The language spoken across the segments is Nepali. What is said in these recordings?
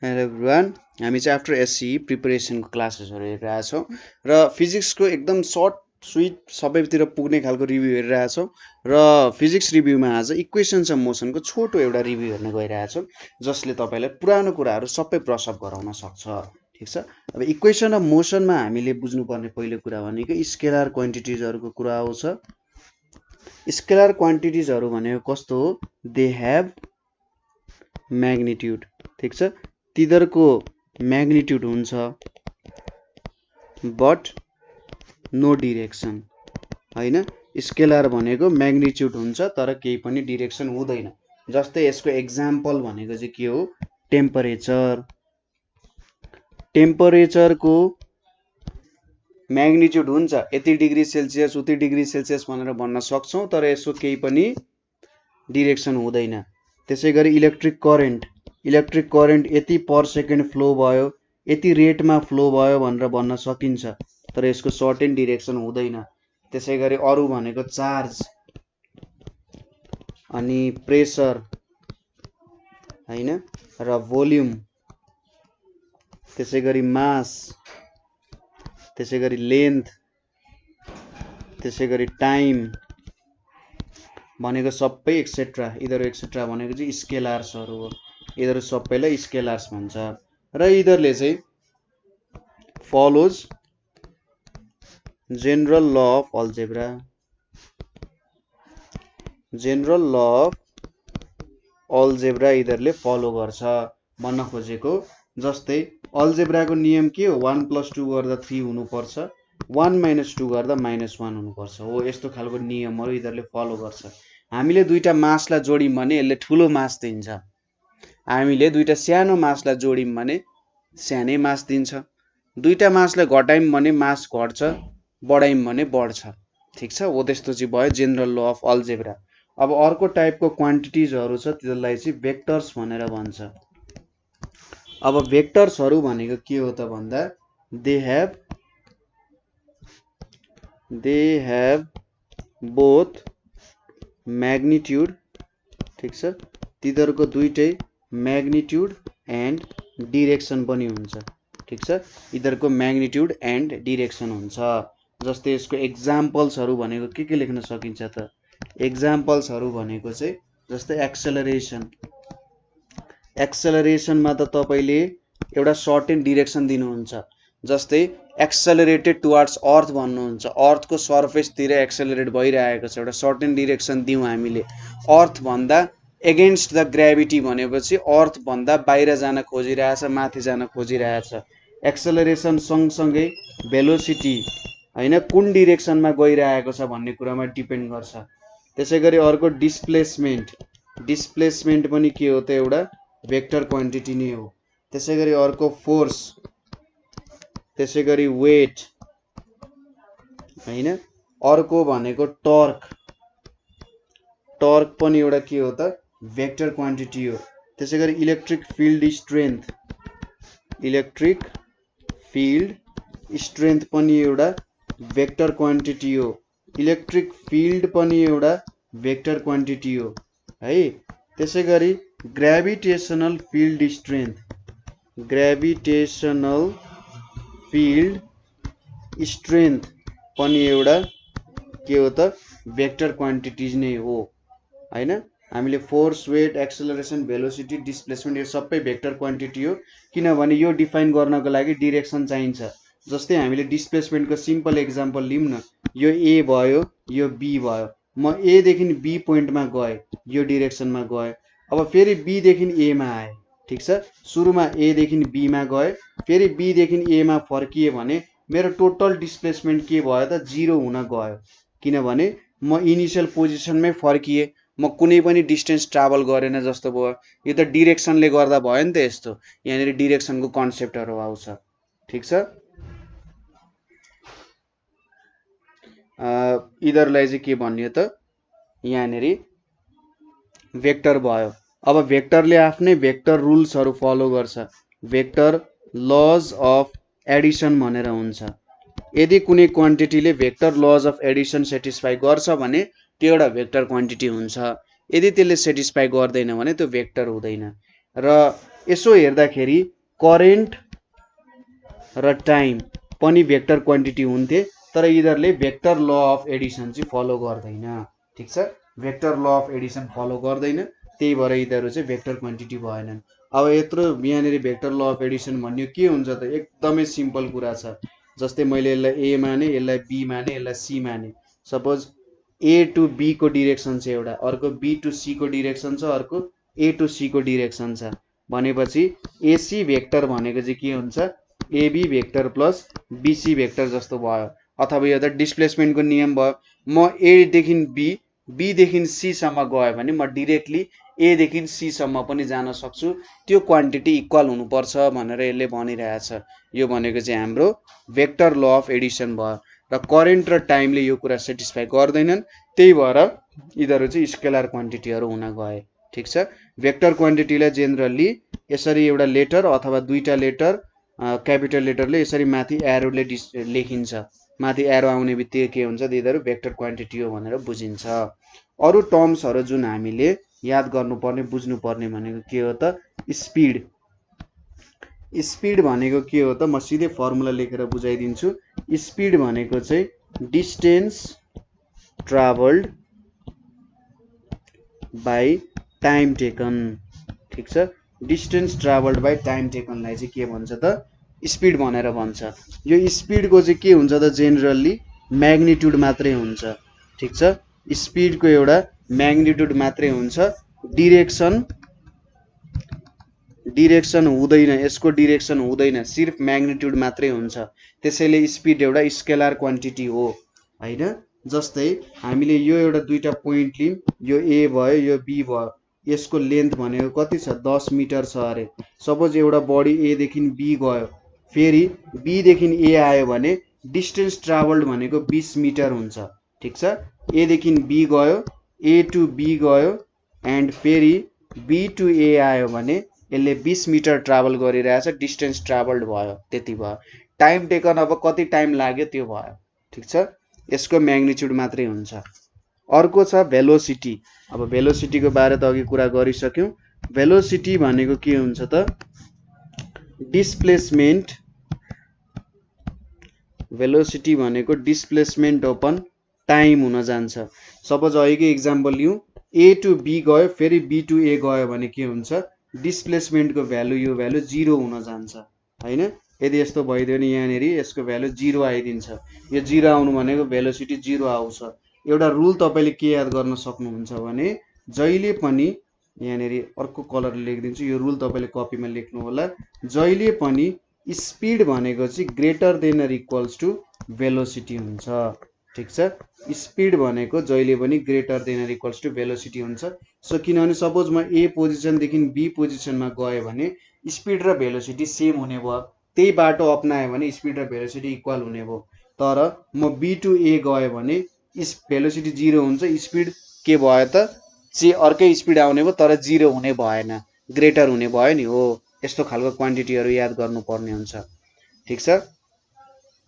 हेलो एभ्रिवान, हामी चाहिँ आफ्टर एससी प्रिपरेसनको क्लासेसहरू हेरिरहेछौँ र फिजिक्सको एकदम सर्ट स्विट सबैतिर पुग्ने खालको रिभ्यू हेरिरहेछौँ र फिजिक्स रिभ्यूमा आज इक्वेसन्स अफ मोसनको छोटो एउटा रिभ्यू हेर्न गइरहेछौँ जसले तपाईँलाई पुरानो कुराहरू सबै ब्रसअप गराउन सक्छ। ठिक छ। अब इक्वेसन अफ मोसनमा हामीले बुझ्नुपर्ने पहिलो कुरा भनेको स्केलर क्वान्टिटिजहरूको कुरा आउँछ। स्केलर क्वान्टिटिजहरू भनेको कस्तो हो? They have magnitude. ठिक छ। तिनीहरूको म्याग्निट्युड हुन्छ बट नो डिरेक्सन। होइन, स्केलर भनेको म्याग्निट्युड हुन्छ तर केही पनि डिरेक्सन हुँदैन। जस्तै यसको एक्जाम्पल भनेको चाहिँ के हो? टेम्परेचर। टेम्परेचरको म्याग्निट्युड हुन्छ यति डिग्री सेल्सियस उति डिग्री सेल्सियस भनेर भन्न सक्छौँ तर यसको केही पनि डिरेक्सन हुँदैन। त्यसै गरी इलेक्ट्रिक करेन्ट यति पर सेकेन्ड फ्लो भयो, यति रेटमा फ्लो भयो भनेर भन्न सकिन्छ तर यसको सर्टेन डिरेक्सन हुँदैन। त्यसै गरी अरू भनेको चार्ज अनि प्रेसर हैन र भोल्युम, त्यसै गरी मास, त्यसै गरी लेन्थ, त्यसै गरी टाइम भनेको सबै एक्सेट्रा भनेको चाहिँ स्केलर्सहरू हो। यिनीहरू सबैलाई स्केलर्स भन्छ र यिनीहरूले चाहिँ follows general law of algebra. General law of algebra यिनीहरूले फलो गर्छ भन्न खोजेको। जस्तै अल्जेब्राको नियम के हो? 1 + 2 गर्दा 3 हुनुपर्छ, 1 - 2 गर्दा -1 हुनुपर्छ हो। यस्तो खालको नियमहरू यिनीहरूले फलो गर्छ। हामीले दुईटा मासलाई जोड्यौँ भने यसले ठुलो मास दिन्छ, हामीले दुईटा सानो मासलाई जोड्यौँ भने सानै मास दिन्छ, दुईटा मासलाई घटायौँ भने मास घट्छ, बढायौँ भने बढ्छ। ठिक छ। हो त्यस्तो चाहिँ भयो जेनरल ल अफ अल्जेब्रा। अब अर्को टाइपको क्वान्टिटिजहरू छ त्यसलाई चाहिँ भेक्टर्स भनेर भन्छ। अब भेक्टर्सहरू भनेको के हो त भन्दा दे हेभ बोथ म्याग्निट्युड। ठिक छ। तिनीहरूको दुईटै म्याग्निट्युड एन्ड डिरेक्सन पनि हुन्छ। ठिक छ। यिनीहरूको म्याग्निट्युड एन्ड डिरेक्सन हुन्छ। जस्तै यसको एक्जाम्पल्सहरू भनेको के लेख्न सकिन्छ त? एक्जाम्पल्सहरू भनेको चाहिँ जस्तै एक्सेलरेसनमा त तपाईँले एउटा सर्टेन डिरेक्सन दिनुहुन्छ। जस्तै एक्सेलरेटेड टुवार्ड्स अर्थ भन्नुहुन्छ, अर्थको सर्फेसतिर एक्सेलरेट भइरहेको छ, एउटा सर्टेन डिरेक्सन दिउँ हामीले। अर्थ भन्दा एगेन्स्ट द ग्राभिटी भनेपछि अर्थ भन्दा बाहिर जान खोजिरहेछ, माथि जान खोजिरहेछ। एक्सेलरेसन सँगसँगै भेलोसिटी होइन कुन डिरेक्सनमा गइरहेको छ भन्ने कुरामा डिपेन्ड गर्छ। त्यसै गरी अर्को डिस्प्लेसमेन्ट पनि के हो त? एउटा भेक्टर क्वान्टिटी नै हो। त्यसै गरी अर्को फोर्स, त्यसै गरी वेट होइन। अर्को भनेको टर्क पनि एउटा के हो त? भेक्टर क्वान्टिटी हो। त्यसै गरी इलेक्ट्रिक फिल्ड स्ट्रेन्थ पनि एउटा भेक्टर क्वान्टिटी हो। इलेक्ट्रिक फिल्ड पनि एउटा भेक्टर क्वान्टिटी हो है। त्यसै गरी ग्राभिटेसनल फिल्ड स्ट्रेन्थ पनि एउटा के हो त? भेक्टर क्वान्टिटिज नै हो हैन। हामीले force, weight, acceleration, velocity, displacement यो सबै भेक्टर क्वान्टिटी हो किनभने यो डिफाइन गर्नको लागि डिरेक्सन चाहिन्छ। जस्तै हामीले डिस्प्लेसमेन्टको सिम्पल एक्जाम्पल लिउँ न। यो ए भयो, यो बी भयो। म ए देखि बी पोइन्टमा गएँ, यो डिरेक्सनमा गएँ। अब फेरि बी देखि एमा आएँ। ठिक छ। सुरुमा ए देखि बीमा गएँ, फेरि बी देखि एमा फर्किएँ भने मेरो टोटल डिस्प्लेसमेन्ट के भयो त? 0 हुन गयो किनभने म इनिसियल पोजिसनमै फर्किएँ, म कुनै पनि डिस्टेन्स ट्राभल गरेन जस्तो भयो। यो त डिरेक्सनले गर्दा भयो नि त यस्तो। यहाँनिर डिरेक्सनको कन्सेप्टहरू आउँछ। ठिक छ। यिनीहरूलाई चाहिँ के भन्यो त? यहाँनिर भेक्टर भयो। अब भेक्टरले आफ्नै भेक्टर रुल्सहरू फलो गर्छ। भेक्टर लज अफ एडिसन भनेर हुन्छ। यदि कुनै क्वान्टिटीले vector law of addition satisfy गर्छ भने त्यो एउटा भेक्टर क्वान्टिटी हुन्छ। यदि त्यसले सेटिस्फाई गर्दैन भने त्यो भेक्टर हुँदैन। र यसो हेर्दाखेरि करेन्ट र टाइम पनि भेक्टर क्वान्टिटी हुन्थे, तर यिनीहरूले भेक्टर ल अफ एडिसन चाहिँ फलो गर्दैन। ठिक छ, vector law of Edison follow गर्दैन, त्यही भएर यिनीहरू चाहिँ भेक्टर क्वान्टिटी भएनन्। अब यत्रो यहाँनिर भेक्टर ल अफ एडिसन भन्ने के हुन्छ त, एकदमै सिम्पल कुरा छ। जस्तै मैले यसलाई ए माने, यसलाई बी माने, यसलाई सी माने। सपोज ए टु बी को डिरेक्सन छ एउटा, अर्को बी टु सी को डिरेक्सन छ, अर्को ए टु सी को डिरेक्सन छ भनेपछि एसी भेक्टर भनेको चाहिँ के हुन्छ, AB vector plus BC vector जस्तो भयो। अथवा यो त डिस्प्लेसमेन्टको नियम भयो। म एदेखि बी, बीदेखि सीसम्म गयो भने म डिरेक्टली एदेखि सीसम्म पनि जान सक्छु, त्यो क्वान्टिटी इक्वल हुनुपर्छ भनेर यसले भनिरहेछ। यो भनेको चाहिँ हाम्रो भेक्टर ल अफ एडिसन भयो र करेन्ट र टाइमले यो कुरा सेटिस्फाई गर्दैनन्, त्यही भएर यिनीहरू चाहिँ स्केलर क्वान्टिटीहरू हुन गए। ठिक छ, भेक्टर क्वान्टिटीलाई जेनरली यसरी एउटा लेटर अथवा दुईटा लेटर क्यापिटल लेटरले यसरी माथि एरोले लेखिन्छ। माथि एरो आउने बित्तिकै के हुन्छ, यिनीहरू भेक्टर क्वान्टिटी हो भनेर बुझिन्छ। अरू टर्म्सहरू जुन हामीले याद गर्नुपर्ने बुझ्नुपर्ने भनेको के हो त, स्पिड। स्पिड भनेको के हो त, म सिधै फर्मुला लेखेर बुझाइदिन्छु। स्पिड भनेको चाहिँ distance travelled by time taken. ठिक छ, डिस्टेन्स ट्राभल्ड बाई टाइम टेकनलाई चाहिँ के भन्छ त, स्पिड भनेर भन्छ। यो स्पिडको चाहिँ के हुन्छ त, जेनरली म्याग्निट्युड मात्रै हुन्छ। ठिक छ, स्पिडको एउटा म्याग्निट्युड मात्रै हुन्छ, डिरेक्सन हुँदैन, यसको डिरेक्सन हुँदैन, सिर्फ म्याग्निट्युड मात्रै हुन्छ। त्यसैले स्पिड एउटा स्केलर क्वान्टिटी हो हैन। जस्तै हामीले यो एउटा दुईटा पोइन्ट लियौँ, यो ए भयो, यो बी भयो, यसको लेन्थ भनेको कति छ, 10 मिटर छ अरे। सपोज एउटा बडी एदेखि बी गयो, फेरि बीदेखि ए आयो भने डिस्टेन्स ट्राभल्ड भनेको 20 मिटर हुन्छ। ठिक छ, एदेखि बी गयो, ए टु बी गयो, एन्ड फेरि बी टु ए आयो भने यसले 20 मिटर ट्राभल गरिरहेछ, डिस्टेन्स ट्राभल्ड भयो, त्यति भयो। टाइम टेकन अब कति टाइम लाग्यो त्यो भयो। ठिक छ, यसको म्याग्निट्युड मात्रै हुन्छ। अर्को छ भेलोसिटी। अब भेलोसिटीको बारे त अघि कुरा गरिसक्यौँ। भेलोसिटी भनेको के हुन्छ त, डिस्प्लेसमेन्ट। भेलोसिटी भनेको डिस्प्लेसमेन्ट अपन टाइम हुन जान्छ। सपोज अहिलेकै इक्जाम्पल लिउँ, ए टु बी गयो, फेरि बी टु ए गयो भने के हुन्छ, डिस्प्लेसमेन्टको भ्यालु यो भ्यालु 0 हुन जान्छ हैन। यदि यस्तो भइदियो भने यहाँनिर यसको भ्यालु 0 आइदिन्छ। यो 0 आउनु भनेको भेलोसिटी 0 आउँछ। एउटा रुल तपाईँले के याद गर्न सक्नुहुन्छ भने, जहिले पनि यहाँनिर अर्को कलरले लेखिदिन्छु, यो रुल तपाईँले कपीमा लेख्नु होला। जहिले पनि स्पिड भनेको चाहिँ greater than or equals to velocity हुन्छ। ठिक छ, स्पिड भनेको जहिले पनि greater than or equals to velocity हुन्छ। सो किनभने सपोज म ए पोजिसनदेखि बी पोजिसनमा गएँ भने स्पिड र भेलोसिटी सेम हुने भयो, त्यही बाटो अप्नायो भने स्पिड र भेलोसिटी इक्वल हुने भयो। तर म बी टु ए गएँ भने भेलोसिटी 0 हुन्छ, स्पिड के भयो त, अर्कै स्पिड आउने भयो, तर 0 हुने भएन, ग्रेटर हुने भयो नि। हो, यस्तो खालको क्वान्टिटीहरू याद गर्नुपर्ने हुन्छ। ठिक छ,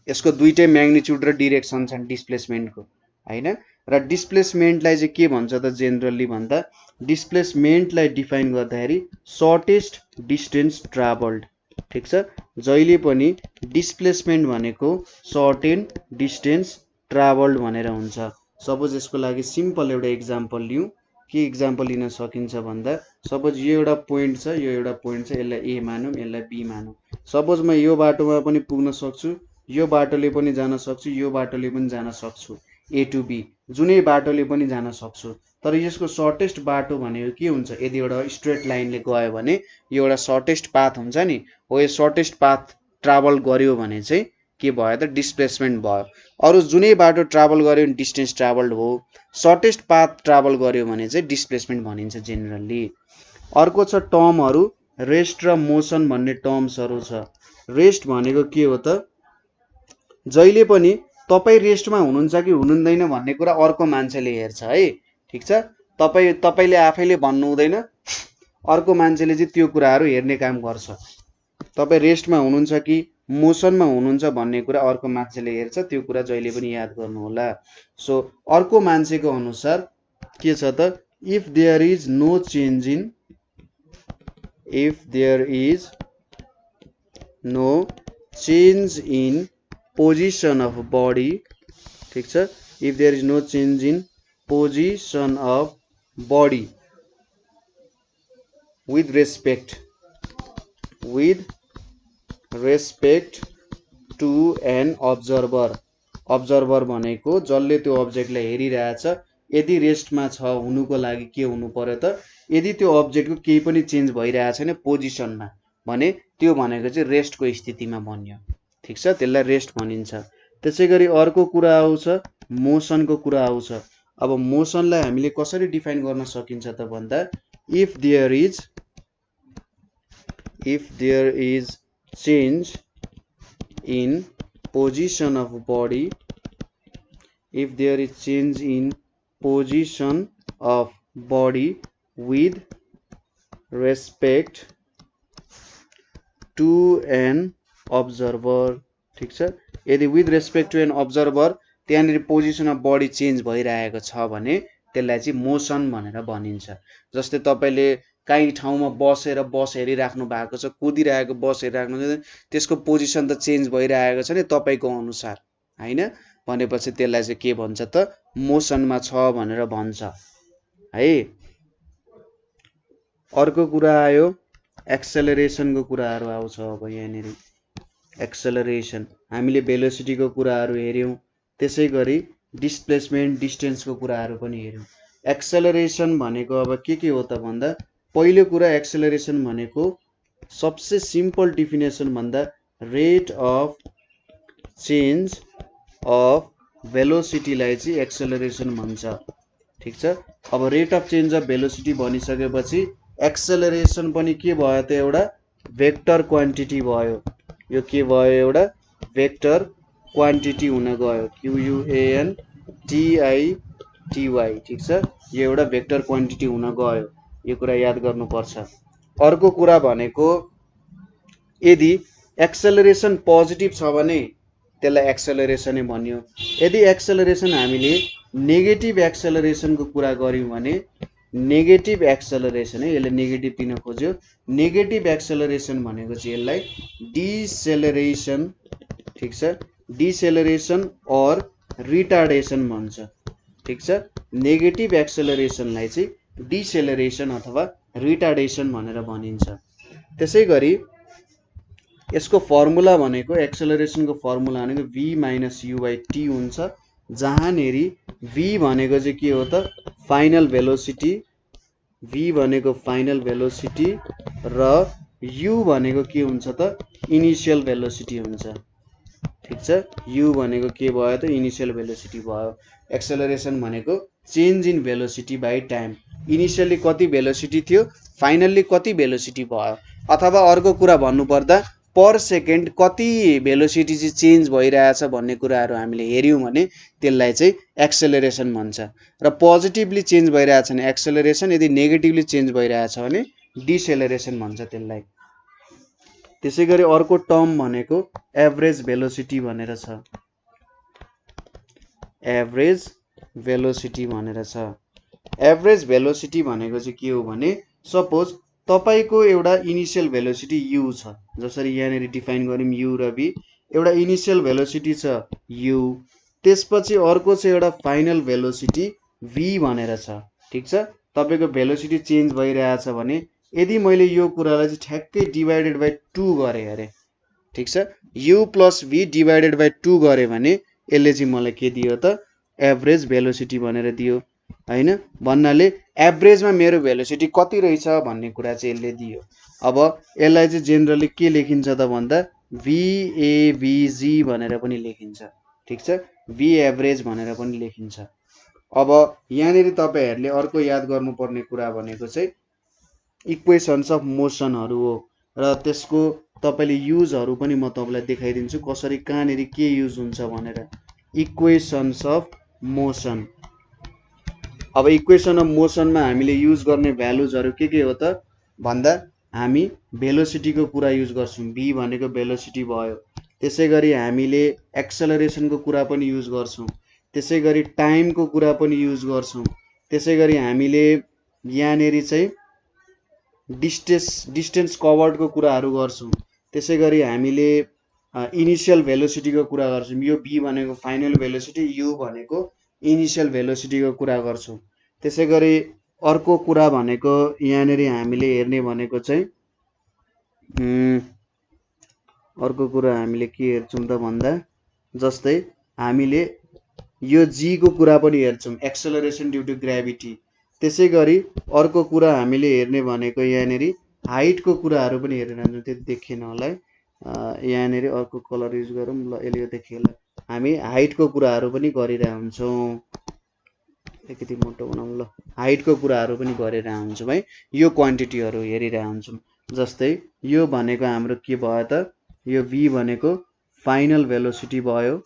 यसको दुईटै म्याग्निट्युड र डिरेक्सन छन् डिस्प्लेसमेन्टको हैन। र डिस्प्लेसमेन्टलाई चाहिँ के भन्छ त, जेनरली भन्दा डिस्प्लेसमेन्टलाई डिफाइन गर्दाखेरि सर्टेस्ट डिस्टेन्स ट्राभल्ड। ठिक छ, जहिले पनि डिस्प्लेसमेन्ट भनेको सर्टेन डिस्टेन्स ट्राभल्ड भनेर हुन्छ। सपोज यसको लागि सिम्पल एउटा इक्जाम्पल लिउँ। के इक्जाम्पल लिन सकिन्छ भन्दा, सपोज यो एउटा पोइन्ट छ, यो एउटा पोइन्ट छ, यसलाई ए मानौँ, यसलाई बी मानौँ। सपोज म यो बाटोमा पनि पुग्न सक्छु, यो बाटोले पनि जान सक्छु, यो बाटोले पनि जान सक्छु, ए टु बी जुनै बाटोले पनि जान सक्छु। तर यसको सर्टेस्ट बाटो भनेको के हुन्छ, यदि एउटा स्ट्रेट लाइनले गयो भने यो एउटा सर्टेस्ट पाथ हुन्छ नि। हो, यो सर्टेस्ट पाथ ट्राभल गर्यो भने चाहिँ के भयो त, डिस्प्लेसमेन्ट भयो। अरू जुनै बाटो ट्राभल गर्यो भने डिस्टेन्स ट्राभल्ड हो, सर्टेस्ट पाथ ट्राभल गर्यो भने चाहिँ डिस्प्लेसमेन्ट भनिन्छ जेनरली। अर्को छ टर्महरू, रेस्ट र मोसन भन्ने टर्म्सहरू छ। रेस्ट भनेको के हो त, जहिले पनि तपाईँ रेस्टमा हुनुहुन्छ कि हुनुहुँदैन भन्ने कुरा अर्को मान्छेले हेर्छ है। ठिक छ, तपाईँले आफैले भन्नु हुँदैन, अर्को मान्छेले चाहिँ त्यो कुराहरू हेर्ने काम गर्छ। तपाईँ रेस्टमा हुनुहुन्छ कि मोसनमा हुनुहुन्छ भन्ने कुरा अर्को मान्छेले हेर्छ, त्यो कुरा जहिले पनि याद गर्नु होला। सो अर्को मान्छेको अनुसार के छ त, if there is no change in if there is no change in position of body, ठीक छ, if there is no change in position of body with respect to an observer, observer भनेको जसले त्यो अब्जेक्टलाई हेरिरहेछ, यदि रेस्टमा छ हुनुको लागि के हुनु पर्यो त, यदि त्यो अब्जेक्टको केही पनि चेन्ज भइरहेको छैन पोजिसनमा भने त्यो भनेको चाहिँ रेस्टको स्थितिमा बन्यो, ठीक छ, त्यसलाई रेस्ट भनिन्छ। त्यसैगरी अर्को कुरा आउँछ मोसनको कुरा आउँछ। अब मोसनलाई हामीले कसरी डिफाइन गर्न सकिन्छ त भन्दा if there is change in position of body, if there is change in position of body with respect to an observer, ठीक छ, यदि with respect to an observer त्यहाँनिर पोजिसन अफ बडी चेन्ज भइरहेको छ भने त्यसलाई चाहिँ मोसन भनेर भनिन्छ। जस्तै तपाईले काहीँ ठाउँमा बसेर बस हेरिराख्नु भएको छ, कुदिरहेको बस हेरिराख्नु छ, त्यसको पोजिसन त चेन्ज भइरहेको छ नि तपाईको अनुसार हैन, भनेपछि त्यसलाई चाहिँ के भन्छ त मोसनमा छ भनेर भन्छ है। अर्को कुरा आयो एक्सेलरेसनको कुराहरु आउँछ। अब यहाँनिर एक्सेलरेसन हामीले भेलोसिटीको कुराहरु हेर्यौं, त्यसैगरी डिस्प्लेसमेन्ट डिस्टेन्सको कुराहरु पनि हेर्यौं। एक्सेलरेसन भनेको अब के हो त भन्दा पहिलो कुरा एक्सेलरेसन भनेको सबसे सिम्पल डेफिनेसन भन्दा रेट अफ चेन्ज अफ भेलोसिटीलाई चाहिँ एक्सेलरेसन भन्छ, ठीक छ। अब rate of change of velocity भनिसकेपछि एक्सेलरेसन पनि के भयो त एउटा भेक्टर क्वान्टिटी भयो। यो के भयो एउटा भेक्टर क्वान्टिटी हुन गयो, QUANTITY, ठीक छ, यो एउटा भेक्टर क्वान्टिटी हुन गयो, यो कुरा याद गर्नुपर्छ। अर्को कुरा भनेको यदि एक्सेलरेसन पोजिटिभ छ भने त्यसलाई एक्सेलरेसनै भन्यो। यदि एक्सेलरेसन हामीले नेगेटिभ एक्सेलरेसनको कुरा गर्यौं भने नेगेटिभ एक्सेलरेसन है, यसले नेगेटिभ दिन खोज्यो, नेगेटिभ एक्सेलरेसन भनेको चाहिँ यसलाई डिसेलरेसन, ठीक छ, डिसेलरेसन और रिटार्डेसन भन्छ, ठीक छ। नेगेटिभ एक्सेलरेसनलाई चाहिँ डिसेलरेसन अथवा रिटार्डेसन भनेर भनिन्छ। त्यसैगरी यसको फर्मुला भनेको एक्सेलरेसनको फर्मुला भनेको v - u/t हुन्छ, जहाँनेरि v भनेको चाहिँ के हो त फाइनल भेलोसिटी, v भनेको फाइनल भेलोसिटी र u भनेको के हुन्छ त इनिशियल भेलोसिटी हुन्छ, ठीक छ। u भनेको के भयो त इनिशियल भेलोसिटी भयो। एक्सेलरेसन भनेको change in velocity by time, initially कति भेलोसिटी थियो फाइनल्ली कति भेलोसिटी भयो। अथवा अर्को कुरा भन्नुपर्दा पर सेकेन्ड कति भेलोसिटी चाहिँ चेन्ज भइरहेछ भन्ने कुराहरु हामीले हेर्यौं भने त्यसलाई चाहिँ एक्सेलरेसन भन्छ। र पोजिटिभली चेन्ज भइरहेछ भने एक्सेलरेसन, यदि नेगेटिभली चेन्ज भइरहेछ भने डिसेलरेसन भन्छ त्यसलाई। त्यसैगरी अर्को टर्म भनेको एभरेज भेलोसिटी भनेर छ, एभरेज भेलोसिटी भनेर छ। एभरेज भेलोसिटी भनेको चाहिँ के हो भने सपोज तपाईको एउटा इनिशियल भेलोसिटी u छ, जसरी यहाँनेरि डिफाइन गर्यौं u र v, एउटा इनिशियल भेलोसिटी छ u, त्यसपछि अर्को चाहिँ एउटा फाइनल भेलोसिटी v भनेर छ, ठीक छ। तपाईको भेलोसिटी चेन्ज भइरहेछ भने यदि मैले यो कुरालाई चाहिँ ठ्याक्कै डिवाइडेड बाइ 2 गरे अरे, ठीक छ, u + v डिवाइडेड बाइ 2 गरे भने यसले चाहिँ मलाई के दियो त एभरेज भेलोसिटी भनेर दियो हैन। भन्नाले एभरेजमा मेरो भेलोसिटी कति रहेछ भन्ने कुरा चाहिँ यसले दियो। अब यसलाई चाहिँ जेनरली के लेखिन्छ त भन्दा VAVG भनेर पनि लेखिन्छ, ठीक छ, V एभरेज भनेर पनि लेखिन्छ। अब यहाँनेरि तपाईहरुले अर्को याद गर्नुपर्ने कुरा भनेको चाहिँ इक्वेशन्स अफ मोसनहरु हो र त्यसको तपाईले युजहरु पनि म तपाईलाई देखाइदिन्छु कसरी कहाँनेरि के युज हुन्छ भनेर। Equations of motion. अब इक्वेसन अफ मोसनमा हामीले युज गर्ने भ्यालुजहरु के हो त भन्दा हामी भेलोसिटीको कुरा युज गर्छौं, v भनेको भेलोसिटी भयो। त्यसैगरी हामीले एक्सेलरेसनको कुरा पनि युज गर्छौं, त्यसैगरी टाइमको कुरा पनि युज गर्छौं, त्यसैगरी हामीले यहाँनेरि चाहिँ डिस्टेन्स कभर्डको कुराहरू गर्छौँ। त्यसै गरी हामीले इनिसियल भेलोसिटीको कुरा गर्छौँ। यो b भनेको फाइनल भेलोसिटी, u भनेको इनिसियल भेलोसिटीको कुरा गर्छौँ। त्यसै गरी अर्को कुरा भनेको यहाँनिर हामीले हेर्ने भनेको चाहिँ अर्को कुरा हामीले के हेर्छौँ त भन्दा जस्तै हामीले यो g को कुरा पनि हेर्छौँ, एक्सेलरेसन ड्यू टु ग्राभिटी। त्यसै गरी अर्को कुरा हामीले हेर्ने भनेको यहाँनिर हाइटको कुराहरू पनि हेरेर हुन्छौँ। त्यो देखिएन होला है, यहाँनिर अर्को कलर युज गरौँ ल, यसले देखिएला। हामी हाइटको कुराहरू पनि गरिरहेका हुन्छौँ। अलिकति मोटो बनाउँ ल, हाइटको कुराहरू पनि गरिरहेका हुन्छौँ है, यो क्वान्टिटीहरू हेरिरहेका हुन्छौँ। जस्तै यो भनेको हाम्रो के भयो त, यो v भनेको फाइनल भेलोसिटी भयो,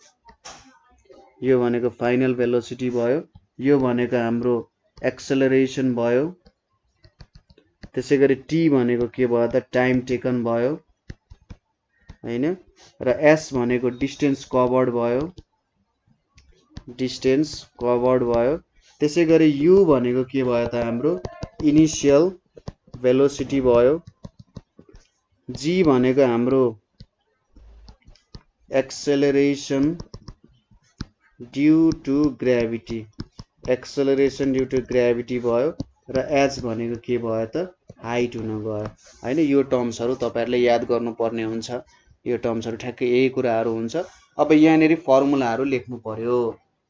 यो भनेको फाइनल भेलोसिटी भयो, यो भनेको हाम्रो एक्सेलरेसन भयो। त्यसै गरी t भनेको के भयो त, टाइम टेकन भयो हैन, र s भनेको डिस्टेन्स कभर्ड भयो, डिस्टेन्स कभर्ड भयो। त्यसै गरी u भनेको के भयो त, हाम्रो इनिसियल भेलोसिटी भयो, g भनेको हाम्रो acceleration due to gravity, acceleration due to gravity भयो, र h भनेको के भयो त, हाइट हुन गयो हैन। यो टर्म्सहरू तपाईहरुले याद गर्नुपर्ने हुन्छ, यो टर्म्सहरू ठ्याक्कै यही कुराहरू हुन्छ। अब यहाँनिर फर्मुलाहरू लेख्नु पर्यो,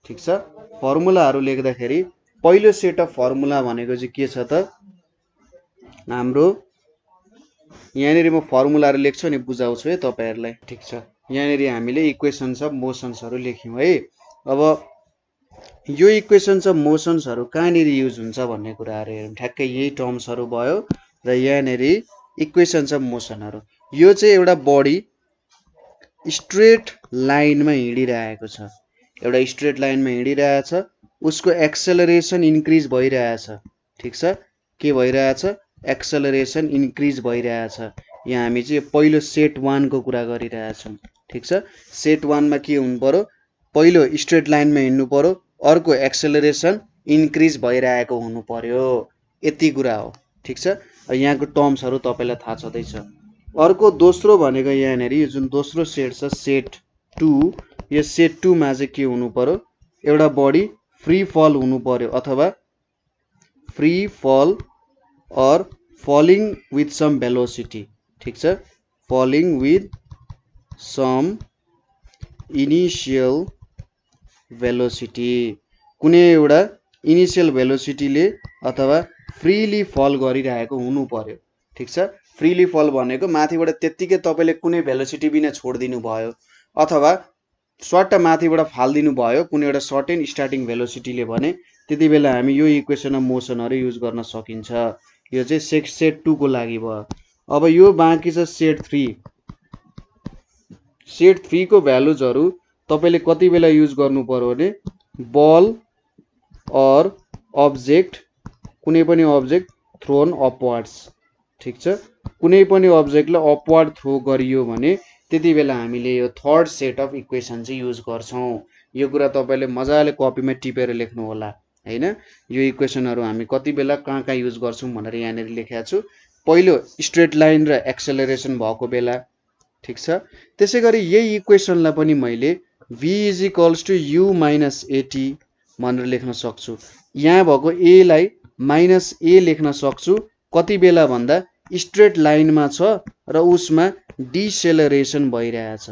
ठीक छ। फर्मुलाहरू लेख्दाखेरि पहिलो सेट अफ फर्मुला भनेको चाहिँ के छ त, हाम्रो यहाँनिर म फर्मुलाहरू लेख्छु अनि बुझाउँछु है तपाईहरुलाई, ठीक छ। यहाँनिर हामीले इक्वेशन्स अफ मोसन्सहरू लेख्यौँ है। अब यो इक्वेशन्स अफ मोसन्सहरू कहाँनिर युज हुन्छ भन्ने कुराहरू हेरौँ। ठ्याक्कै यही टर्म्सहरू भयो र यहाँनिर इक्वेशन्स अफ मोसनहरू। यो चाहिँ एउटा बडी स्ट्रेट लाइनमा हिँडिरहेको छ, एउटा स्ट्रेट लाइनमा हिँडिरहेछ, उसको एक्सेलरेसन इन्क्रिज भइरहेछ, ठीक छ। के भइरहेछ, एक्सेलरेसन इन्क्रिज भइरहेछ। यहाँ हामी चाहिँ पहिलो सेट 1 को कुरा गरिरहेछौँ, ठीक छ। सेट 1 मा के हुनु पर्यो, पहिलो स्ट्रेट लाइनमा हिँड्नु पर्यो, अर्को एक्सेलरेसन इन्क्रिज भइरहेको हुनु पर्यो, यति कुरा हो, ठीक छ। यहाँको टर्म्सहरू तपाईलाई थाहा छँदैछ। अर्को दोस्रो भनेको यहाँनिर यो जुन दोस्रो सेट छ, सेट 2, यो सेट 2 मा चाहिँ के हुनु पर्यो, एउटा बडी फ्री फल हुनु पर्यो, अथवा फ्री फल और फलिङ विथ सम भेलोसिटी, ठीक छ। Falling with some initial velocity, कुनै एउटा इनिशियल भेलोसिटीले अथवा फ्रीली फल गरिरहेको हुनु पर्यो, ठीक छ। फ्रीली फल भनेको माथिबाट त्यत्तिकै तपाईले कुनै भेलोसिटी बिना छोड्दिनु भयो, अथवा स्वाट माथिबाट फाल्दिनु भयो कुनै एउटा सर्टेन स्टार्टिङ भेलोसिटीले भने, त्यति बेला हामी यो इक्वेसन अफ मोसनहरू युज गर्न सकिन्छ। यो चाहिँ सेट 2 को लागि भयो। अब यो बाँकी छ सेट 3। सेट 3 को भ्यालुजहरू तपाईले कति बेला युज गर्नु पर्यो भने, बल और अब्जेक्ट, कुनै पनि अब्जेक्ट थ्रोन अपवार्ड्स, ठीक छ। कुनै पनि अब्जेक्टलाई अपवार्ड थ्रो गरियो भने त्यति बेला हामीले यो थर्ड सेट अफ इक्वेसन चाहिँ युज गर्छौं। यो कुरा तपाईले मजाले कपीमा टिपेर लेख्नु होला हैन। यो इक्वेसनहरू हामी कति बेला कहाँ युज गर्छौं भनेर यहाँनिर लेखेको छु। पहिलो स्ट्रेट लाइन र एक्सेलरेसन भएको बेला, ठीक छ। त्यसैगरी यही इक्वेसनलाई पनि मैले v = u - at भनेर लेख्न सक्छु। यहाँ भएको a लाई -a लेख्न सक्छु, कति बेला भन्दा स्ट्रेट लाइनमा छ र उसमा डिसेलरेसन भइरहेछ,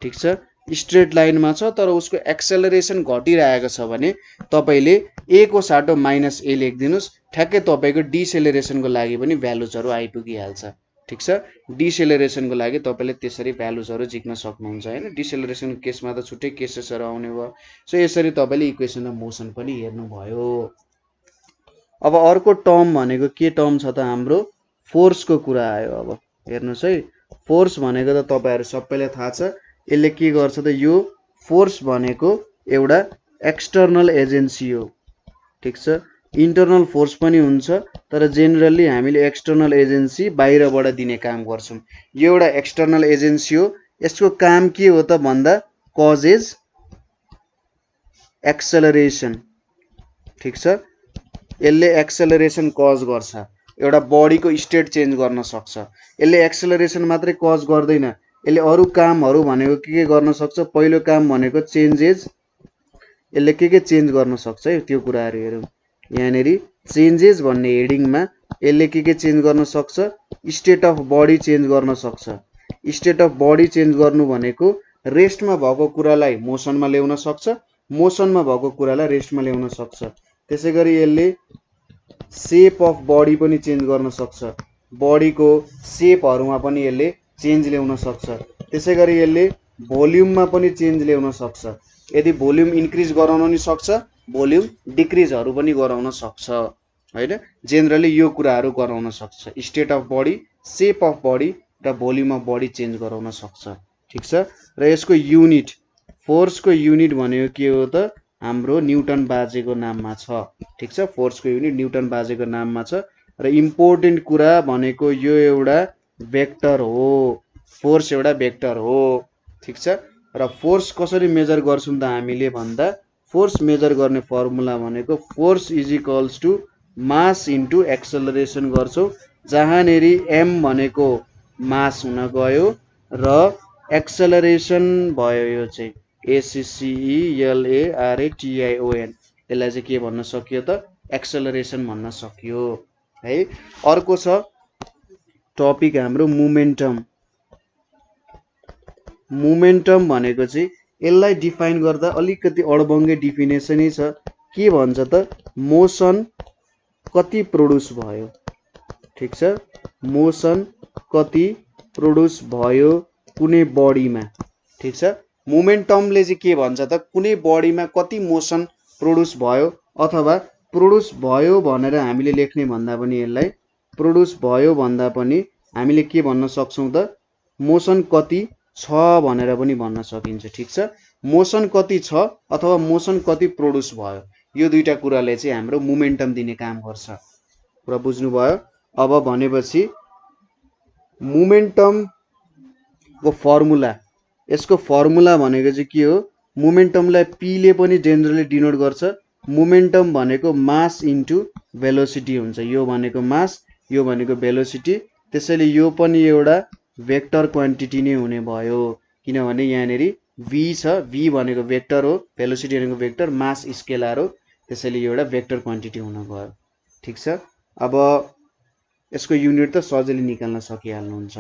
ठीक छ। स्ट्रेट लाइनमा छ तर उसको एक्सेलरेसन घटिरहेको छ भने तपाईले a को साटो -a लेखिदिनुस्, ठ्याक्कै तपाईको डिसेलरेसनको लागि पनि भ्यालुजहरू आइपुगिहाल्छ, ठीक छ। डिसेलरेसनको लागि तपाईले त्यसरी भ्यालुजहरू झिक्न सक्नुहुन्छ हैन। डिसेलरेसनको केसमा त छुट्टै केसेसहरू आउने भयो। सो यसरी तपाईले इक्वेसन अफ मोसन पनि हेर्नु भयो। अब अर्को टर्म भनेको के टर्म छ त, हाम्रो फोर्सको कुरा आयो। अब हेर्नुस् है, फोर्स भनेको त तपाईहरु सबैलाई थाहा छ। यसले के गर्छ त, यो फोर्स भनेको एउटा एक्सटर्नल एजेन्सी हो, ठीक छ। इन्टरनल फोर्स पनि हुन्छ, तर जेनरली हामीले एक्सटर्नल एजेन्सी बाहिरबाट दिने काम गर्छौं। यो एउटा एक्सटर्नल एजेन्सी हो। यसको काम के हो त भन्दा, कजेज एक्सेलरेसन, ठीक छ। यसले एक्सेलरेसन कज गर्छ। एउटा बडीको स्टेट चेन्ज गर्न सक्छ। यसले एक्सेलरेसन मात्रै कज गर्दैन, यसले अरू कामहरू भनेको के गर्न सक्छ। पहिलो काम भनेको चेन्जेस, यसले के चेन्ज गर्न सक्छ है त्यो कुराहरू हेरौँ। यहाँनिर चेन्जेस भन्ने हेडिङमा यसले के चेन्ज गर्न सक्छ, स्टेट अफ बडी चेन्ज गर्न सक्छ। स्टेट अफ बडी चेन्ज गर्नु भनेको रेस्टमा भएको कुरालाई मोसनमा ल्याउन सक्छ, मोसनमा भएको कुरालाई रेस्टमा ल्याउन सक्छ। त्यसै गरी यसले सेप अफ बडी पनि चेन्ज गर्न सक्छ, बडीको सेपहरूमा पनि यसले चेन्ज ल्याउन सक्छ। त्यसै गरी यसले भोल्युममा पनि चेन्ज ल्याउन सक्छ। यदि भोल्युम इन्क्रिज गराउन नि सक्छ, भोल्युम डिक्रिजहरू पनि गराउन सक्छ हैन। जेनरली यो कुराहरू गराउन सक्छ। State of body, shape of body र भोल्युम अफ बडी चेन्ज गराउन सक्छ। ठिक छ। र यसको युनिट, फोर्सको युनिट भनेको के हो त, हाम्रो न्युटन बाजेको नाममा छ। ठिक छ, फोर्सको युनिट न्युटन बाजेको नाममा छ। र इम्पोर्टेन्ट कुरा भनेको यो एउटा भेक्टर हो, फोर्स एउटा भेक्टर हो। ठिक छ। र फोर्स कसरी मेजर गर्छौं त हामीले भन्दा, फोर्स मेजर गर्ने फर्मुला भनेको force is equals to mass into acceleration गर्छौं, जहाँनेरि m भनेको मास हुन गयो र एक्सेलरेसन भयो यो चाहिँ ACCELARATION। यसलाई चाहिँ के भन्न सकियो त, एक्सेलरेसन भन्न सकियो है। अर्को छ टपिक हाम्रो मोमेन्टम। मोमेन्टम भनेको चाहिँ यसलाई डिफाइन गर्दा अलिकति अडबङ्गे डिफिनेसनै छ। के भन्छ त, मोसन कति प्रोड्युस भयो। ठिक छ, मोसन कति प्रोड्युस भयो कुनै बडीमा। ठिक छ, मोमेन्टमले चाहिँ के भन्छ त, कुनै बडीमा कति मोसन प्रोड्युस भयो, अथवा प्रोड्युस भयो भनेर हामीले लेख्ने भन्दा पनि यसलाई प्रोड्युस भयो भन्दा पनि हामीले के भन्न सक्छौं त, मोसन कति छ भनेर पनि भन्न सकिन्छ। ठिक छ, मोसन कति छ अथवा मोसन कति प्रोड्युस भयो, यो दुईटा कुराले चाहिँ हाम्रो मोमेन्टम दिने काम गर्छ। कुरा बुझ्नुभयो। अब भनेपछि मोमेन्टमको फर्मुला, यसको फर्मुला भनेको चाहिँ के हो, मोमेन्टमलाई p ले पनि जेनरली डिनोट गर्छ। मोमेन्टम भनेको मास इन्टु भेलोसिटी हुन्छ। यो भनेको मास, यो भनेको भेलोसिटी। त्यसैले यो पनि एउटा भेक्टर क्वान्टिटी नै हुने भयो, किनभने यहाँनेरि v छ, v भनेको भेक्टर हो, भेलोसिटी भनेको भेक्टर, मास स्केलर हो, त्यसैले यो एउटा भेक्टर क्वान्टिटी हुन गयो। ठिक छ। अब यसको युनिट त सजिलै निकाल्न सकिहाल्नुहुन्छ।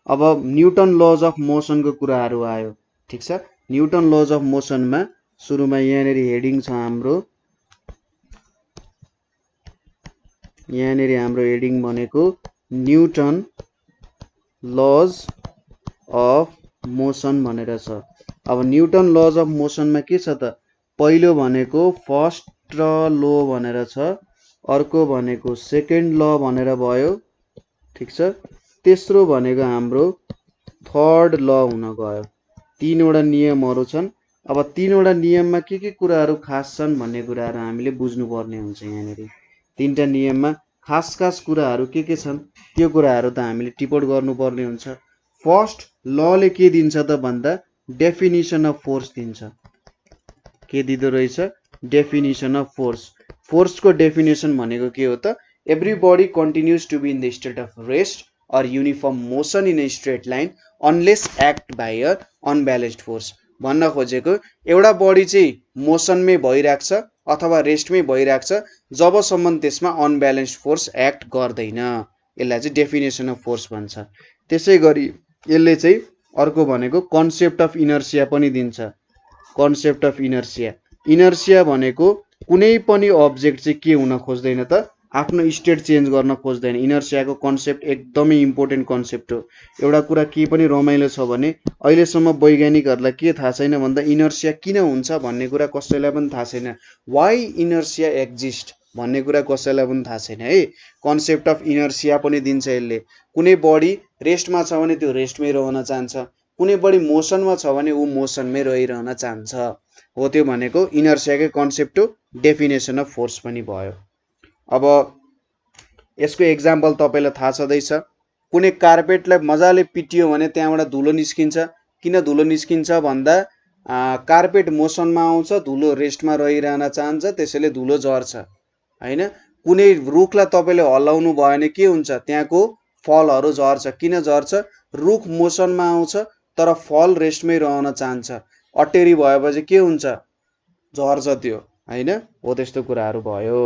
अब न्युटन लज अफ मोसनको कुराहरू आयो। ठिक छ, न्युटन लज अफ मोसनमा सुरुमा यहाँनेर हेडिङ छ हाम्रो, यहाँनेर हाम्रो हेडिङ भनेको न्युटन लज अफ मोसन भनेर छ। अब न्युटन लज अफ मोसनमा के छ त, पहिलो भनेको फर्स्ट ल भनेर छ, अर्को भनेको सेकेन्ड ल भनेर भयो। ठिक छ, तेस्रो भनेको हाम्रो थर्ड ल हुन गयो। तीनवटा नियमहरू छन्। अब तीनवटा नियममा के कुराहरू खास छन् भन्ने कुराहरू हामीले बुझ्नुपर्ने हुन्छ। यहाँनेरि तीनटा नियममा खास खास कुराहरू के छन् त्यो कुराहरू त हामीले टिपोट गर्नुपर्ने हुन्छ। फर्स्ट लले के दिन्छ त भन्दा, डेफिनिसन अफ फोर्स दिन्छ। के दिँदो रहेछ, डेफिनिसन अफ फोर्स। फोर्सको डेफिनेसन भनेको के हो त, every body continues to be in the state of rest or uniform motion in a straight line unless act by a unbalanced force। भन्न खोजेको एउटा बडी चाहिँ मोसनमै भइराख्छ अथवा रेस्टमै भइराख्छ जबसम्म त्यसमा अनब्यालेन्स्ड फोर्स एक्ट गर्दैन। यसलाई चाहिँ डेफिनेसन अफ फोर्स भन्छ। त्यसै गरी यसले चाहिँ अर्को भनेको कन्सेप्ट अफ इनर्सिया पनि दिन्छ। कन्सेप्ट अफ इनर्सिया, इनर्सिया भनेको कुनै पनि अब्जेक्ट चाहिँ के हुन खोज्दैन त, आफ्नो स्टेट चेन्ज गर्न खोज्दैन। इनर्सियाको कन्सेप्ट एकदमै इम्पोर्टेन्ट कन्सेप्ट हो। एउटा कुरा के पनि रमाइलो छ भने, अहिलेसम्म वैज्ञानिकहरूलाई के थाहा छैन भन्दा इनर्सिया किन हुन्छ भन्ने कुरा कसैलाई पनि थाहा छैन। वाइ इनर्सिया एक्जिस्ट भन्ने कुरा कसैलाई पनि थाहा छैन है। कन्सेप्ट अफ इनर्सिया पनि दिन्छ यसले। कुनै बडी रेस्टमा छ भने त्यो रेस्टमै रहन चाहन्छ, कुनै बडी मोसनमा छ भने ऊ मोसनमै रहिरहन चाहन्छ। हो त्यो भनेको इनर्सियाकै कन्सेप्ट हो। डेफिनेसन अफ फोर्स पनि भयो। अब यसको एक्जाम्पल तपाईलाई थाहा छँदैछ, कुनै कार्पेटलाई मजाले पिटियो भने त्यहाँबाट धुलो निस्किन्छ। किन धुलो निस्किन्छ भन्दा कार्पेट मोसनमा आउँछ, धुलो रेस्टमा रहिरहन चाहन्छ, त्यसैले धुलो झर्छ हैन। कुनै रुखलाई तपाईले हल्लाउनु भयो भने के हुन्छ, त्यहाँको फलहरू झर्छ। किन झर्छ? रुख मोसनमा आउँछ तर फल रेस्टमै रहन चाहन्छ। अटेरी भएपछि के हुन्छ? झर्छ त्यो, हैन? हो त्यस्तो कुराहरू भयो।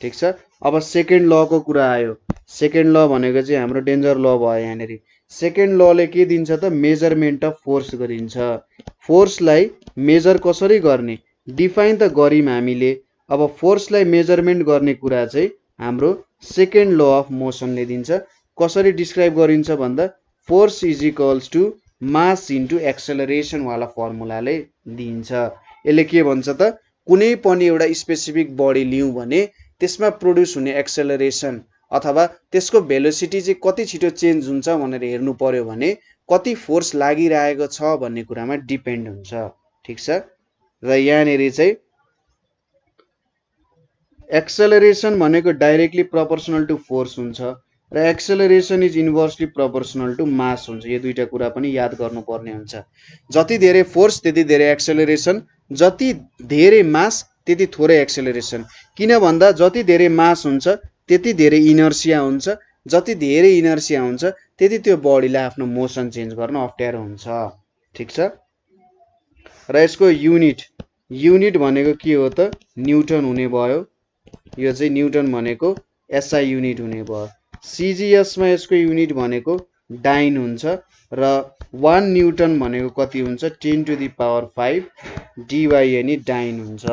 ठीक छ। अब सेकेन्ड लको कुरा आयो। सेकेन्ड ल भनेको चाहिँ हाम्रो डेन्जर ल भयो यहाँनेरि। सेकेन्ड लले के दिन्छ त? मेजरमेन्ट अफ फोर्स गरिन्छ। फोर्सलाई मेजर कसरी गर्ने डिफाइन त गर्यौं हामीले। अब फोर्सलाई मेजरमेन्ट गर्ने कुरा चाहिँ हाम्रो सेकेन्ड ल अफ मोसनले दिन्छ। कसरी डिस्क्राइब गरिन्छ भन्दा force is equals to mass into acceleration वाला फर्मुलाले दिन्छ। यसले के भन्छ त? कुनै पनि एउटा स्पेसिफिक बडी लियौं भने त्यसमा प्रोड्युस हुने एक्सेलरेसन अथवा त्यसको भेलोसिटी चाहिँ कति छिटो चेन्ज हुन्छ भनेर हेर्नु पर्यो भने कति फोर्स लागिरहेको छ भन्ने कुरामा डिपेन्ड हुन्छ। ठीक छ। र यहाँनेरि चाहिँ एक्सेलरेसन भनेको डाइरेक्टली प्रोपोर्सनल टु फोर्स हुन्छ र acceleration is inversely proportional to mass हुन्छ। यो दुईटा कुरा पनि याद गर्नुपर्ने हुन्छ। जति धेरै फोर्स त्यति धेरै एक्सेलरेसन, जति धेरै मास त्यति थोरै एक्सेलरेसन। किन भन्दा जति धेरै मास हुन्छ त्यति धेरै इनर्सिया हुन्छ, जति धेरै इनर्सिया हुन्छ त्यति त्यो बडीलाई आफ्नो मोसन चेन्ज गर्न अप्ठ्यारो हुन्छ। ठीक छ। र यसको युनिट भनेको के हो त? न्युटन हुने भयो। यो चाहिँ न्युटन भनेको एसआई युनिट हुने भयो। सिजिएसमा यसको युनिट भनेको डाइन हुन्छ र 1 न्युटन भनेको कति हुन्छ? 10⁵ डिवाई डाइन हुन्छ।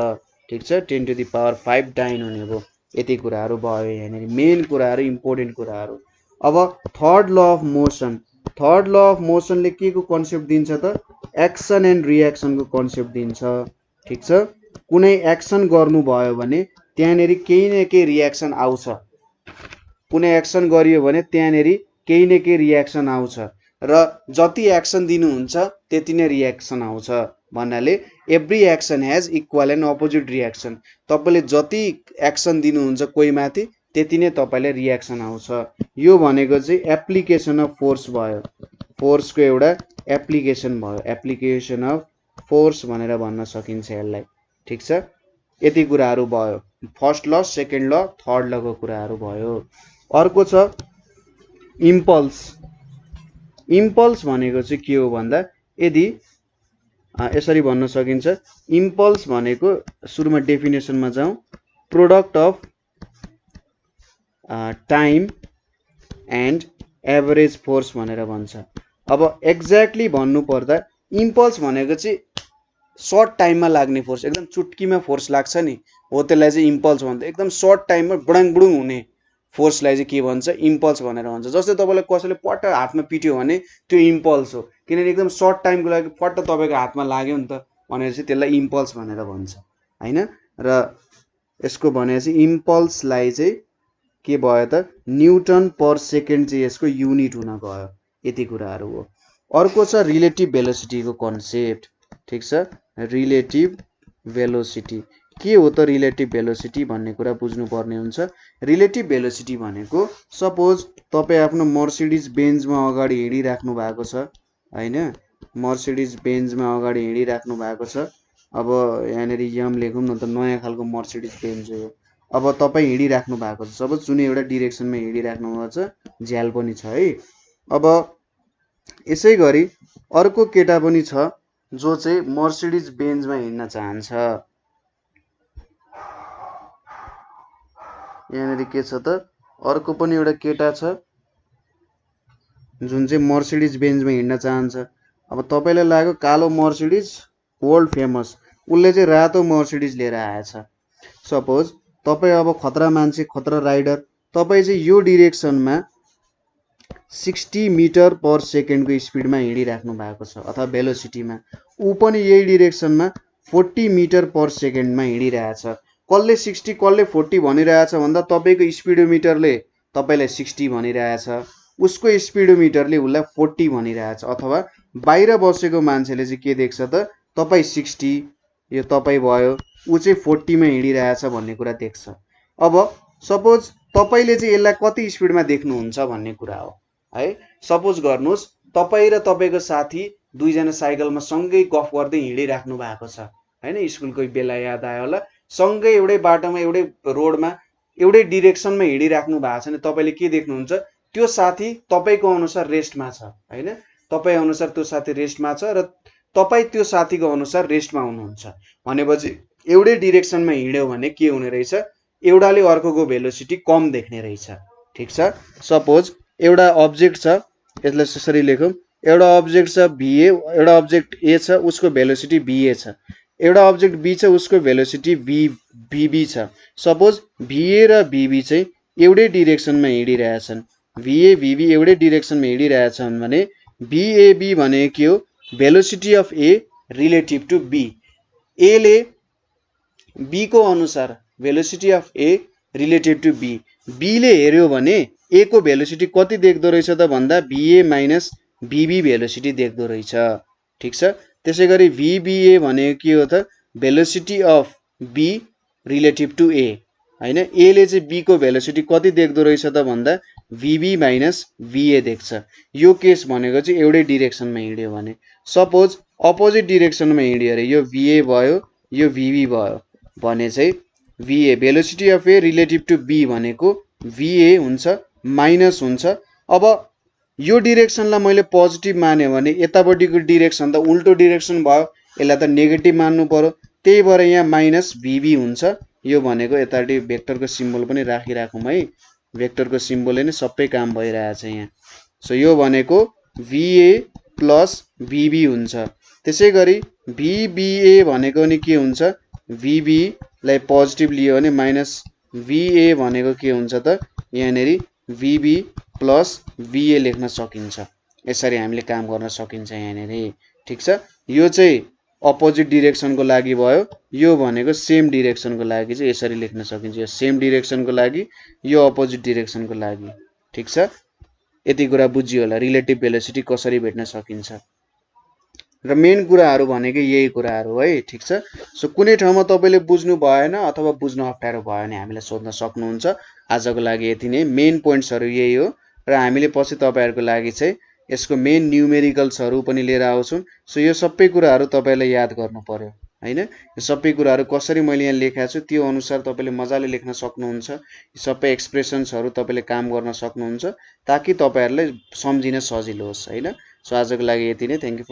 ठीक छ। 10⁵ डाइन हुने भयो। यति कुराहरू भयो यहाँनिर मेन कुराहरू, इम्पोर्टेन्ट कुराहरू। अब third law of motion. Third law of मोसनले के को कन्सेप्ट दिन्छ त? एक्सन एन्ड रिएक्सनको कन्सेप्ट दिन्छ। ठीक छ। कुनै एक्सन गर्नु भयो भने त्यहाँनेरि केही न केही रिएक्सन आउँछ। कुनै एक्सन गरियो भने त्यहाँनेरि केही न केही रिएक्सन आउँछ र जति एक्सन दिनुहुन्छ त्यति नै रिएक्सन आउँछ भन्नाले every action has equal and opposite reaction. तपाईले जति एक्सन दिनुहुन्छ कोही माथि त्यति नै तपाईलाई रिएक्सन आउँछ। यो भनेको चाहिँ एप्लिकेसन अफ फोर्स भयो। फोर्सको एउटा एप्लिकेसन भयो। एप्लिकेसन अफ फोर्स भनेर भन्न सकिन्छ यसलाई। ठीक छ। यति कुराहरू भयो। फर्स्ट ल, सेकेन्ड ल, थर्ड लको कुराहरू भयो। अर्को छ इम्पल्स। इम्पल्स भनेको चाहिँ के हो भन्दा यदि यसरी भन्न सकिन्छ, इम्पल्स भनेको सुरुमा डेफिनेसनमा जाउँ, product of time and average force भनेर भन्छ। अब एक्ज्याक्टली भन्नु पर्दा इम्पल्स भनेको चाहिँ सर्ट टाइममा लाग्ने फोर्स, एकदम चुटकीमा फोर्स लाग्छ नि, हो त्यसलाई चाहिँ इम्पल्स भन्छ। एकदम सर्ट टाइममा बुडुङ बुडुङ हुने फोर्सलाई चाहिँ के भन्छ? इम्पल्स भनेर भन्छ। जस्तै तपाईँलाई कसैले पट्ट हातमा पिट्यो भने त्यो इम्पल्स हो, किनभने एकदम सर्ट टाइमको लागि पट्ट तपाईँको हातमा लाग्यो नि त भनेर चाहिँ त्यसलाई इम्पल्स भनेर भन्छ, हैन? र यसको भने चाहिँ इम्पल्सलाई चाहिँ के भयो त? न्युटन पर सेकेन्ड चाहिँ यसको युनिट हुन गयो। यति कुराहरू हो। अर्को छ रिलेटिभ भेलोसिटीको कन्सेप्ट। ठीक छ। रिलेटिभ भेलोसिटी के हो त? रिलेटिभ भेलोसिटी भन्ने कुरा बुझ्नु पर्ने हुन्छ। रिलेटिभ भेलोसिटी भनेको सपोज तपाईँ आफ्नो मर्सिडिज बेन्जमा अगाडि हिँडिराख्नु भएको छ, हैन? मर्सिडिज बेन्जमा अगाडि हिँडिराख्नु भएको छ। अब यहाँनिर यम लेखौँ न त, नयाँ खालको मर्सिडिज बेन्ज हो। अब तपाईँ हिँडिराख्नु भएको छ, सपोज जुनै एउटा डिरेक्सनमा हिँडिराख्नु भएको छ, झ्याल पनि छ है। अब यसै गरी अर्को केटा पनि छ जो चाहिँ मर्सिडिज बेन्जमा हिँड्न चाहन्छ। यहाँनिर के छ त? अर्को पनि एउटा केटा छ जुन चाहिँ मर्सिडिज बेन्जमा हिँड्न चाहन्छ। अब तपाईलाई लाग्यो कालो मर्सिडिज वर्ल्ड फेमस, उसले चाहिँ रातो मर्सिडिज लिएर आएछ। सपोज तपाईँ अब खतरा मान्छे, खतरा राइडर, तपाईँ चाहिँ यो डिरेक्सनमा 60 मिटर पर सेकेन्डको स्पिडमा हिँडिराख्नु भएको छ अथवा भेलोसिटीमा, ऊ पनि यही डिरेक्सनमा 40 मिटर पर सेकेन्डमा हिँडिरहेछ। कसले 60 कसले 40 भनिरहेछ भन्दा तपाईँको स्पिडोमिटरले तपाईँलाई 60 भनिरहेछ, उसको स्पिडोमिटरले उसलाई 40 भनिरहेछ। अथवा बाहिर बसेको मान्छेले चाहिँ के देख्छ त? तपाईँ 60, यो तपाईँ भयो, ऊ चाहिँ 40 मा हिँडिरहेछ भन्ने कुरा देख्छ। अब सपोज तपाईले चाहिँ यसलाई कति स्पिडमा देख्नुहुन्छ भन्ने कुरा हो है। सपोज गर्नुहोस् तपाईँ र तपाईँको साथी दुईजना साइकलमा सँगै गफ गर्दै हिँडिराख्नु भएको छ हैन, स्कुलको बेला याद आयो होला। सँगै एउटै बाटोमा एउटै रोडमा एउटै डिरेक्सनमा हिँडिराख्नु भएको छ भने तपाईँले के देख्नुहुन्छ, त्यो साथी तपाईँको अनुसार रेस्टमा छ होइन, तपाईँ अनुसार त्यो साथी रेस्टमा छ र तपाईँ त्यो साथीको अनुसार रेस्टमा हुनुहुन्छ भनेपछि एउटै डिरेक्सनमा हिँड्यो भने के हुने रहेछ, एउटाले अर्कोको भेलोसिटी कम देख्ने रहेछ। ठिक छ, सपोज एउटा अब्जेक्ट छ, यसलाई यसरी लेखौँ, एउटा अब्जेक्ट छ VA, एउटा अब्जेक्ट A छ उसको भेलोसिटी VA छ, एउटा अब्जेक्ट B छ उसको भेलोसिटी VB छ। सपोज VA र VB चाहिँ एउटै डिरेक्सनमा हिँडिरहेछन्, VA VB एउटै डिरेक्सनमा हिँडिरहेछन् भने VAB भनेको के हो, velocity of A relative to B। A ले B को अनुसार velocity of A relative to B, B ले हेर्यो भने A को भेलोसिटी कति देख्दो रहेछ त भन्दा VA माइनस VB भेलोसिटी देख्दो रहेछ। ठिक छ, त्यसै गरी VBA भनेको के हो त, velocity of B relative to A हैन, A ले चाहिँ B को भेलोसिटी कति देख्दो रहेछ त भन्दा VB माइनस VA देख्छ। यो केस भनेको चाहिँ एउटै डिरेक्सनमा हिँड्यो भने। सपोज अपोजिट डिरेक्सनमा हिँड्यो अरे, यो VA भयो यो VB भयो भने चाहिँ VA velocity of A relative to B भनेको VA हुन्छ माइनस हुन्छ। अब यो डिरेक्सनलाई मैले पोजिटिभ मान्यो भने यतापट्टिको डिरेक्सन त उल्टो डिरेक्सन भयो, यसलाई त नेगेटिभ मान्नु पर्यो, त्यही भएर यहाँ माइनस VB हुन्छ। यो भनेको यतापट्टि भेक्टरको सिम्बल पनि राखिराखौँ है, भेक्टरको सिम्बलले नै सबै काम भइरहेछ यहाँ। सो यो भनेको VA प्लस VB हुन्छ। त्यसै गरी VBA भनेको नि के हुन्छ, VB लाई पोजिटिभ लियो भने माइनस VA भनेको के हुन्छ त, यहाँनेरि VB प्लस VA लेख्न सकिन्छ। यसरी हामीले काम गर्न सकिन्छ यहाँनेरि। ठिक छ, यो चाहिँ अपोजिट डिरेक्सनको लागि भयो, यो भनेको सेम डिरेक्सनको लागि चाहिँ यसरी लेख्न सकिन्छ, यो सेम डिरेक्सनको लागि यो अपोजिट डिरेक्सनको लागि। ठिक छ, यति कुरा बुझियो होला रिलेटिभ भेलोसिटी कसरी भेट्न सकिन्छ र मेन कुराहरू भनेको यही कुराहरू है। ठिक छ, सो कुनै ठाउँमा तपाईँले बुझ्नु भएन अथवा बुझ्न अप्ठ्यारो भयो भने हामीलाई सोध्न सक्नुहुन्छ। आजको लागि यति नै, मेन पोइन्ट्सहरू यही हो र हामीले पछि तपाईँहरूको लागि चाहिँ यसको मेन न्युमेरिकल्सहरू पनि लिएर आउँछौँ। सो यो सबै कुराहरू तपाईँलाई याद गर्नु पर्यो हैन, यो सबै कुराहरू कसरी मैले यहाँ लेखेको छु त्यो अनुसार तपाईँले मजाले लेख्न सक्नुहुन्छ। यो सबै एक्सप्रेसन्सहरू तपाईँले काम गर्न सक्नुहुन्छ ताकि तपाईँहरूलाई सम्झिन सजिलो होस् हैन। सो आजको लागि यति नै, थ्याङ्क यू फर